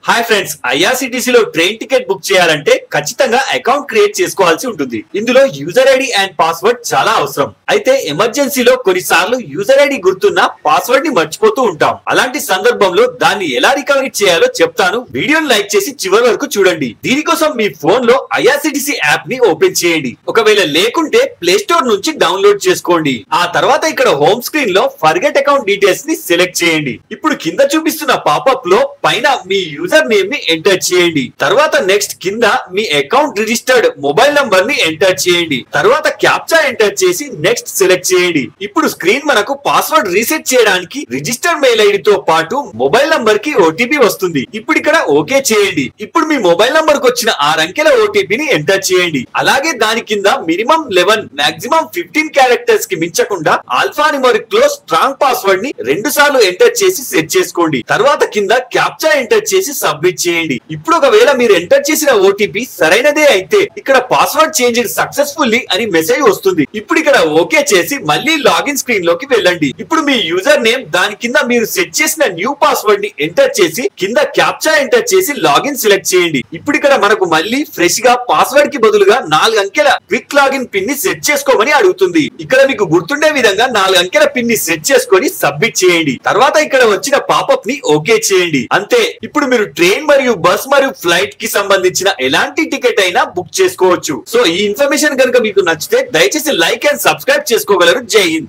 Hi friends, IRCTC లో train ticket book చేయాలంటే ఖచ్చితంగా అకౌంట్ క్రియేట్ చేసుకోవాల్సి ఉంటుంది. ఇందులో యూజర్ ఐడి అండ్ పాస్వర్డ్ చాలా అవసరం. అయితే ఎమర్జెన్సీలో కొన్నిసార్లు యూజర్ ఐడి గుర్తున్న పాస్వర్డ్ ని మర్చిపోతూ ఉంటాం. అలాంటి సందర్భంలో దాన్ని ఎలా రికవరీ చేయాలో చెప్తాను. వీడియోని లైక్ చేసి చివరి వరకు చూడండి. దీనికోసం మీ ఫోన్ లో ఐఆర్సిటిసి యాప్ ని ఓపెన్ చేయండి. ఒకవేళ లేకుంటే ప్లే స్టోర్ నుంచి డౌన్లోడ్ చేసుకోండి. ఆ తర్వాత ఇక్కడ హోమ్ స్క్రీన్ లో ఫర్గెట్ అకౌంట్ డీటెయిల్స్ ని సెలెక్ట్ చేయండి. ఇప్పుడు కింద చూపిస్తున్న పాపప్ లో పైన మీ యూజర్ నేమ్ ని ఎంటర్ చేయండి. తర్వాత నెక్స్ట్ కింద మీ అకౌంట్ రిజిస్టర్డ్ మొబైల్ నంబర్ ని ఎంటర్ చేయండి. తర్వాత క్యాప్చా ఎంటర్ చేసి నెక్స్ట్ సెలెక్ట్ చేయండి. ఇప్పుడు స్క్రీన్ మనకు పాస్వర్డ్ రీసెట్ చేయడానికి రిజిస్టర్డ్ మెయిల్ ఐడి తో పాటు మొబైల్ నంబర్ కి ఓటీపీ వస్తుంది. ఇప్పుడు ఇక్కడ ఓకే చేయండి. ఇప్పుడు మీ మొబైల్ నంబర్ కు వచ్చిన 6 అంకెల ఓటీపీని ఎంటర్ చేయండి. అలాగే దాని కింద మినిమం 11 మాక్సిమం 15 క్యారెక్టర్స్ కి మించకుండా ఆల్ఫా న్యూమరిక్ లో స్ట్రాంగ్ పాస్వర్డ్ ని 2 సార్లు ఎంటర్ చేసి సెట్ చేసుకోండి. తర్వాత కింద క్యాప్చా ఎంటర్ చేసి సబ్మిట్ చేయండి. ఇప్పుడు ఒకవేళ మీరు ఎంటర్ చేసిన ఓటీపీ సరైనదే అయితే ఇక్కడ పాస్వర్డ్ చేంజ్ సక్సెస్ఫుల్లీ అని మెసేజ్ వస్తుంది. ఇప్పుడు ఇక్కడ ఓకే చేసి మళ్ళీ లాగిన్ స్క్రీన్ లోకి వెళ్ళండి. ఇప్పుడు మీ యూజర్ నేమ్ దాని కింద మీరు సెట్ చేసిన న్యూ పాస్వర్డ్ ని ఎంటర్ చేసి కింద క్యాప్చా ఎంటర్ చేసి లాగిన్ సెలెక్ట్ చేయండి. ఇప్పుడు ఇక్కడ మనకు మళ్ళీ ఫ్రెష్ గా పాస్వర్డ్ కి బదులుగా 4 అంకెల క్విక్ లాగిన్ పిన్ ని సెట్ చేసుకోమని అడుగుతుంది. ఇక్కడ మీకు గుర్తుండే విధంగా 4 అంకెల పిన్ ని సెట్ చేసుకొని సబ్మిట్ చేయండి. తర్వాత ఇక్కడ వచ్చిన పాపప్ ని ఓకే చేయండి. అంతే, ఇప్పుడు మీరు ట్రైన్ మరియు బస్ మరియు ఫ్లైట్ కి సంబంధించిన ఎలాంటి టికెట్ అయినా బుక్ చేసుకోవచ్చు. సో ఈ ఇన్ఫర్మేషన్ కనుక మీకు నచ్చితే దయచేసి లైక్ అండ్ సబ్స్క్రైబ్ చేసుకోగలరు. జై హింద్.